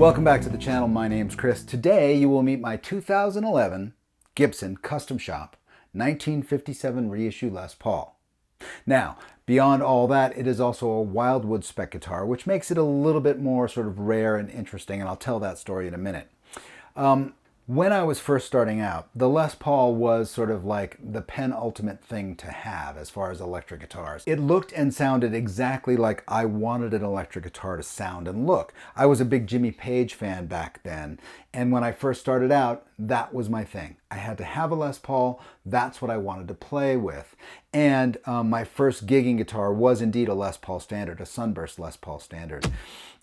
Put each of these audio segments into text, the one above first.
Welcome back to the channel. My name's Chris. Today you will meet my 2011 Gibson Custom Shop 1957 reissue Les Paul. Now, beyond all that, it is also a Wildwood Spec guitar, which makes it a little bit more sort of rare and interesting, and I'll tell that story in a minute. When I was first starting out, the Les Paul was sort of like the penultimate thing to have as far as electric guitars. It looked and sounded exactly like I wanted an electric guitar to sound and look. I was a big Jimmy Page fan back then, and when I first started out, that was my thing. I had to have a Les Paul. That's what I wanted to play with. And my first gigging guitar was indeed a Les Paul Standard, a Sunburst Les Paul Standard.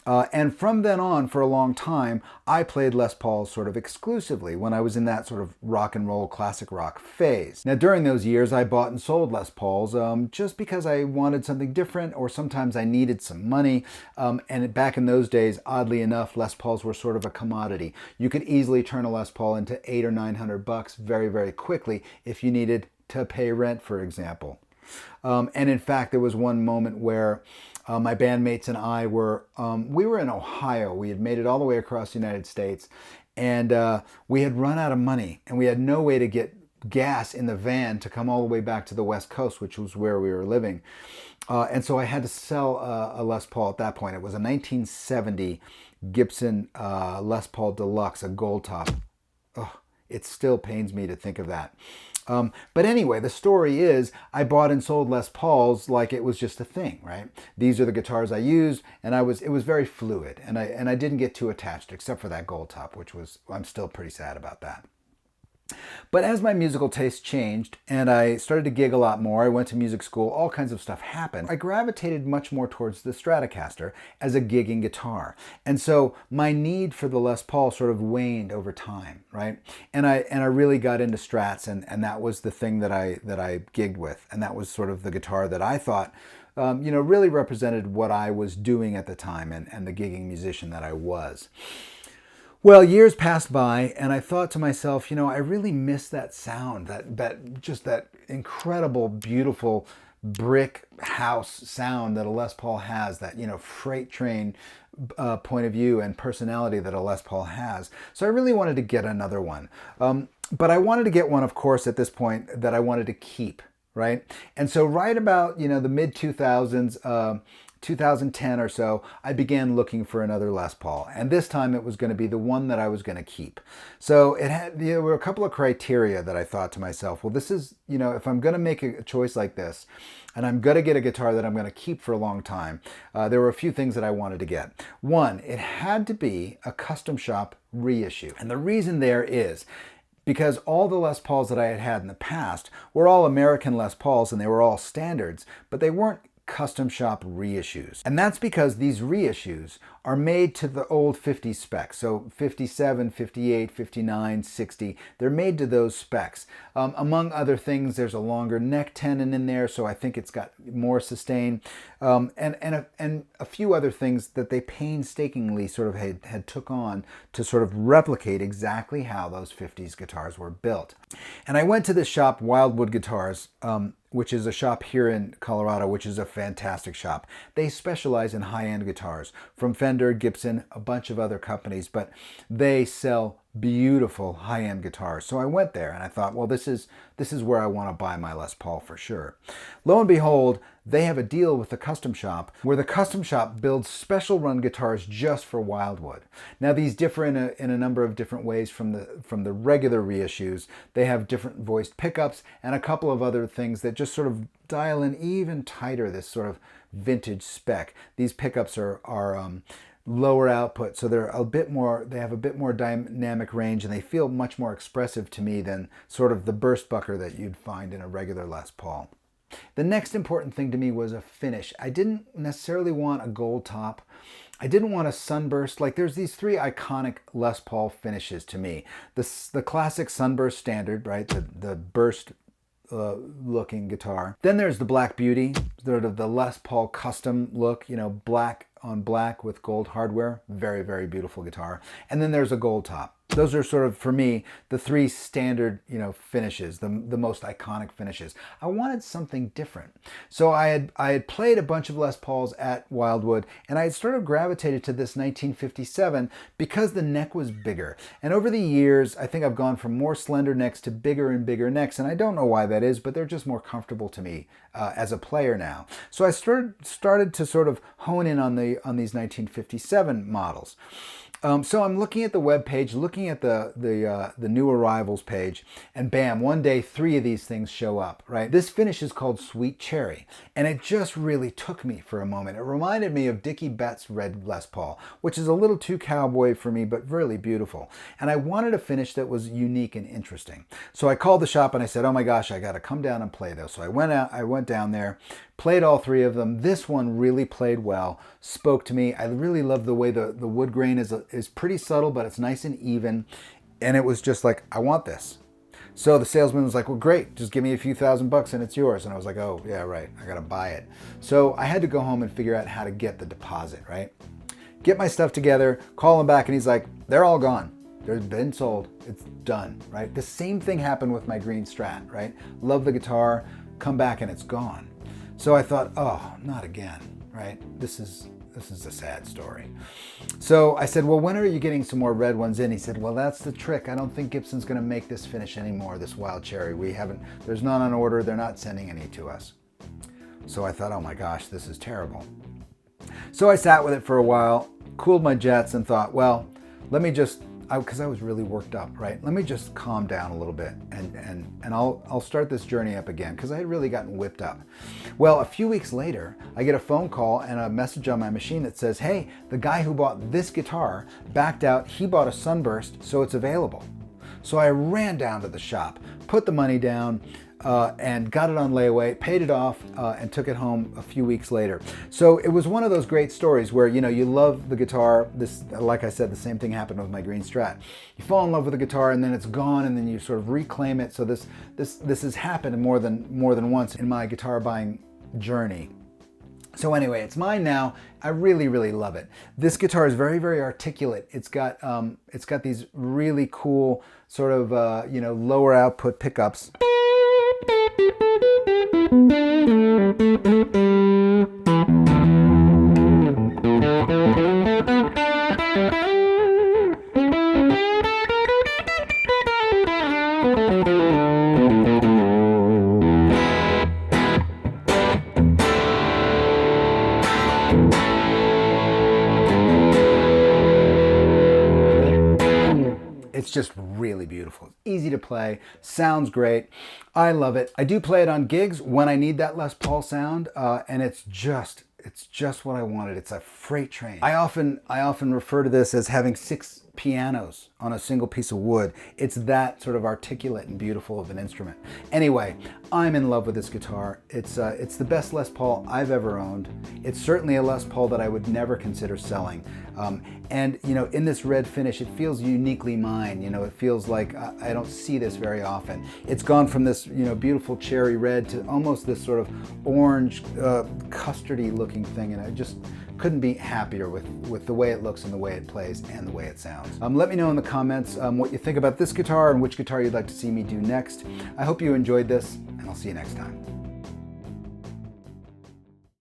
And from then on, for a long time, I played Les Pauls sort of exclusively when I was in that sort of rock and roll, classic rock phase. Now, during those years, I bought and sold Les Pauls just because I wanted something different, or sometimes I needed some money. And back in those days, oddly enough, Les Pauls were sort of a commodity. You could easily turn a Les Paul into $800 or $900 very, very quickly if you needed to pay rent, for example. And in fact, there was one moment where my bandmates and I were, we were in Ohio. We had made it all the way across the United States, and we had run out of money, and we had no way to get gas in the van to come all the way back to the West Coast, which was where we were living. And so I had to sell a Les Paul at that point. It was a 1970 Gibson Les Paul Deluxe, a gold top. Oh, it still pains me to think of that. But anyway, the story is I bought and sold Les Pauls like it was just a thing, right? These are the guitars I used, and it was very fluid, and I didn't get too attached except for that gold top, which was, I'm still pretty sad about that. But as my musical taste changed and I started to gig a lot more, I went to music school, all kinds of stuff happened. I gravitated much more towards the Stratocaster as a gigging guitar. And so my need for the Les Paul sort of waned over time, right? And I really got into Strats, and that was the thing that I gigged with. And that was sort of the guitar that I thought really represented what I was doing at the time and the gigging musician that I was. Well, years passed by, and I thought to myself, I really miss that sound, that incredible, beautiful brick house sound that a Les Paul has, that, freight train point of view and personality that a Les Paul has. So I really wanted to get another one. But I wanted to get one, of course, at this point that I wanted to keep, right? And so right about, the mid-2000s, 2010 or so, I began looking for another Les Paul, and this time it was going to be the one that I was going to keep. So there were a couple of criteria that I thought to myself, well, this is, if I'm going to make a choice like this, and I'm going to get a guitar that I'm going to keep for a long time, there were a few things that I wanted to get. One, it had to be a custom shop reissue, and the reason there is because all the Les Pauls that I had had in the past were all American Les Pauls, and they were all standards, but they weren't custom shop reissues. And that's because these reissues are made to the old 50 specs. So 57, 58, 59, 60, they're made to those specs. Among other things, there's a longer neck tenon in there, so I think it's got more sustain. And a few other things that they painstakingly sort of had took on to sort of replicate exactly how those 50s guitars were built. And I went to this shop, Wildwood Guitars, which is a shop here in Colorado, which is a fantastic shop. They specialize in high-end guitars from Fender, Gibson, a bunch of other companies, but they sell beautiful high-end guitars. So I went there and I thought, well, this is where I want to buy my Les Paul for sure. Lo and behold, they have a deal with the custom shop where the custom shop builds special run guitars just for Wildwood. Now these differ in a number of different ways from the regular reissues. They have different voiced pickups and a couple of other things that just sort of dial in even tighter this sort of vintage spec. These pickups are lower output, so they have a bit more dynamic range, and they feel much more expressive to me than sort of the burst bucker that you'd find in a regular Les Paul. The next important thing to me was a finish. I didn't necessarily want a gold top. I didn't want a sunburst. Like, there's these three iconic Les Paul finishes to me. The classic sunburst standard, right? The burst looking guitar. Then there's the Black Beauty, sort of the Les Paul custom look, black on black with gold hardware. Very, very beautiful guitar. And then there's a gold top. Those are sort of, for me, the three standard, finishes, the most iconic finishes. I wanted something different. So I had played a bunch of Les Pauls at Wildwood, and I had sort of gravitated to this 1957 because the neck was bigger. And over the years, I think I've gone from more slender necks to bigger and bigger necks, and I don't know why that is, but they're just more comfortable to me as a player now. So I started to sort of hone in on these 1957 models. So I'm looking at the web page, looking at the new arrivals page, and bam, one day 3 of these things show up, right? This finish is called Sweet Cherry, and it just really took me for a moment. It reminded me of Dickie Betts' red Les Paul, which is a little too cowboy for me, but really beautiful. And I wanted a finish that was unique and interesting. So I called the shop and I said, oh my gosh, I got to come down and play those. So I went down there, played all 3 of them. This one really played well, spoke to me. I really love the way the wood grain is pretty subtle, but it's nice and even. And it was just like, I want this. So the salesman was like, well, great, just give me a few $1,000 and it's yours. And I was like, oh yeah, right, I gotta buy it. So I had to go home and figure out how to get the deposit, right? Get my stuff together, call him back, and he's like, they're all gone. They've been sold, it's done, right? The same thing happened with my green Strat, right? Love the guitar, come back and it's gone. So I thought, oh, not again, right? This is a sad story. So I said, well, when are you getting some more red ones in? He said, well, that's the trick. I don't think Gibson's gonna make this finish anymore, this Wild Cherry. There's none on order, they're not sending any to us. So I thought, oh my gosh, this is terrible. So I sat with it for a while, cooled my jets, and thought, well, let me just, because I was really worked up, right? Let me just calm down a little bit and I'll start this journey up again, because I had really gotten whipped up. Well, a few weeks later, I get a phone call and a message on my machine that says, hey, the guy who bought this guitar backed out, he bought a Sunburst, so it's available. So I ran down to the shop, put the money down, and got it on layaway, paid it off, and took it home a few weeks later. So it was one of those great stories where, you love the guitar. This, like I said, the same thing happened with my green Strat. You fall in love with the guitar and then it's gone, and then you sort of reclaim it. So this has happened more than once in my guitar buying journey. So anyway, it's mine now. I really, really love it. This guitar is very, very articulate. It's got these really cool sort of lower output pickups. It's just really beautiful. It's easy to play, sounds great. I love it. I do play it on gigs when I need that Les Paul sound, and it's just what I wanted. It's a freight train. I often refer to this as having 6 pianos on a single piece of wood. It's that sort of articulate and beautiful of an instrument. Anyway, I'm in love with this guitar. It's the best Les Paul I've ever owned. It's certainly a Les Paul that I would never consider selling. And in this red finish, it feels uniquely mine. It feels like I don't see this very often. It's gone from this beautiful cherry red to almost this sort of orange custardy looking thing, and I just couldn't be happier with the way it looks and the way it plays and the way it sounds. Let me know in the comments what you think about this guitar and which guitar you'd like to see me do next. I hope you enjoyed this, and I'll see you next time.